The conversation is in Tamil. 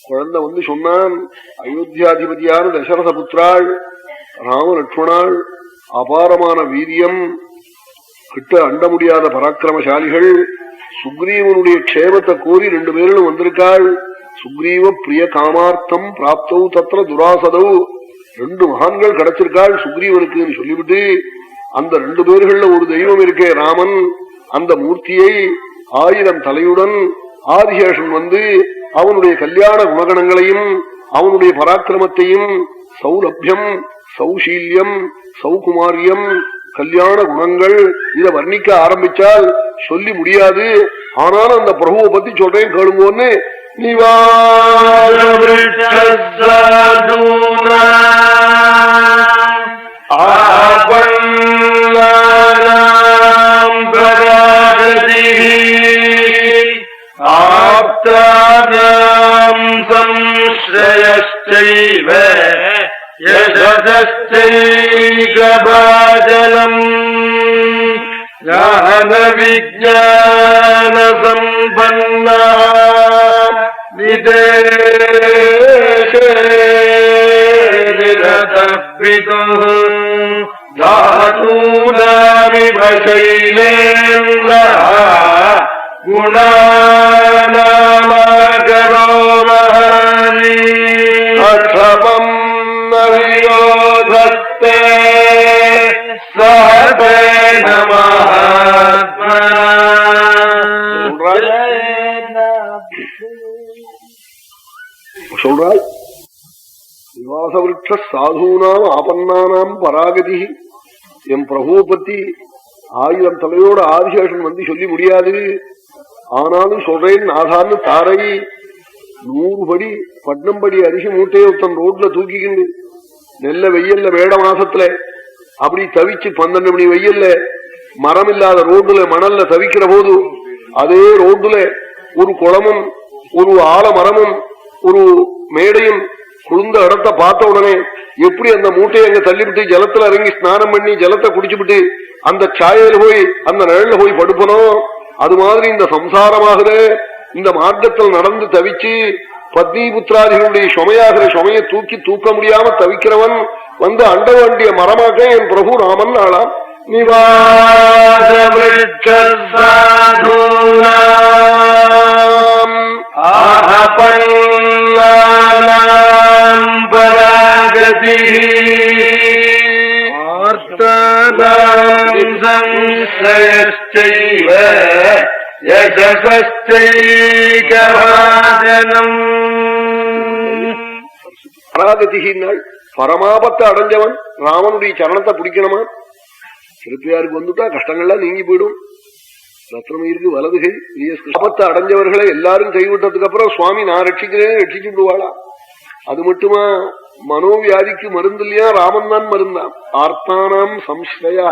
குழந்தை வந்து சொன்னான், அயோத்தியாதிபதியான தசரத புத்திராள் ராம லட்சுமணாள் அபாரமான வீரியம், கிட்ட அண்ட முடியாத பராக்கிரமசாலிகள், சுக்ரீவனுடைய க்ஷேமத்தை கோரி 2 பேரும் வந்திருக்காள். சுக்ரீவ பிரிய காமார்த்தம் பிராப்தவு தத்திர துராசதவு, 2 மகான்கள் கிடைச்சிருக்காள் சுக்ரீவனுக்கு சொல்லிவிட்டு, அந்த 2 பேர்கள்ல ஒரு தெய்வம் இருக்கே ராமன், அந்த மூர்த்தியை 1000 தலையுடன் ஆதிசேஷன் வந்து அவனுடைய கல்யாண குணகணங்களையும் அவனுடைய பராக்கிரமத்தையும் சௌலபியம் சௌசீல்யம் சௌகுமாரியம் கல்யாண குணங்கள் இதை வர்ணிக்க ஆரம்பிச்சால் சொல்லி முடியாது. ஆனாலும் அந்த பிரபுவை பத்தி சொல்றேன் கேளுங்கன்னு, ஆப்தானாம் சம்ஸ்ரயஸ்சைவ யசதஸ்சைகபாஜலம் ஞான விஜ்ஞான சம்பன்னா விதேஷே விரதப்பிதுः தானூனாமிவ சைலேந்திரः குணாநாமகரோ மஹானி அக்ஷமம் நவியோதஸ்தே சஹபேன மஹாத்மா. சொல்றாள், நிவாசவிருட்ச சாதூனாம் ஆபன்னானாம் பராகதி. என் பிரபுவை பத்தி 1000 தலையோட ஆதிசேஷன் வந்து சொல்லி முடியாது. ஆனாலும் சொல்றேன் நாதான்னு தாரை 100 படி பட்னம்படி அரிசி மூட்டையை ஒருத்தன் ரோட்ல தூக்கிக்கிண்டு நெல்ல வெயில்ல வேட மாசத்துல அப்படி தவிச்சு 12 மணி வெயில்ல மரம் இல்லாத ரோடுல மணல்ல தவிக்கிற போது, அதே ரோடுல ஒரு குளமும் ஒரு ஆலமரமும் ஒரு மேடையும் குளிர்ந்த இடத்தை பார்த்த உடனே எப்படி அந்த மூட்டையை அங்க தள்ளிவிட்டு ஜலத்துல இறங்கி ஸ்நானம் பண்ணி ஜலத்தை குடிச்சுவிட்டு அந்த சாயையில போய் அந்த நிழல்ல போய் படுப்பணும். அது மாதிரி இந்த சம்சாரமாகிற இந்த மார்க்கத்தில் நடந்து தவிச்சு பத்னி புத்திராதிகளுடைய சுமையாகிற சுமையை தூக்க முடியாம தவிக்கிறவன் வந்து அண்ட வேண்டிய மரமாக என் பிரபு ராமன் ஆளாம். பராகதிகினாள் பரமாபத்தை அடைஞ்சவன் ராமனுடைய சரணத்தை பிடிக்கணுமா? திருப்பியாருக்கு வந்துட்டா கஷ்டங்கள்லாம் நீங்கி போயிடும். ரத்னமயிருக்கு வலதுகை ஆபத்தை அடைஞ்சவர்களை எல்லாரும் கைவிட்டதுக்கு அப்புறம் சுவாமி நான் ரட்சிக்கிறேன் ரட்சிச்சு விடுவாளா? அது மட்டுமா, மனோவியாதிக்கு மருந்து இல்லையா? ராமன் தான் மருந்தான். ஆர்த்தானாம் சம்ஸ்ரயா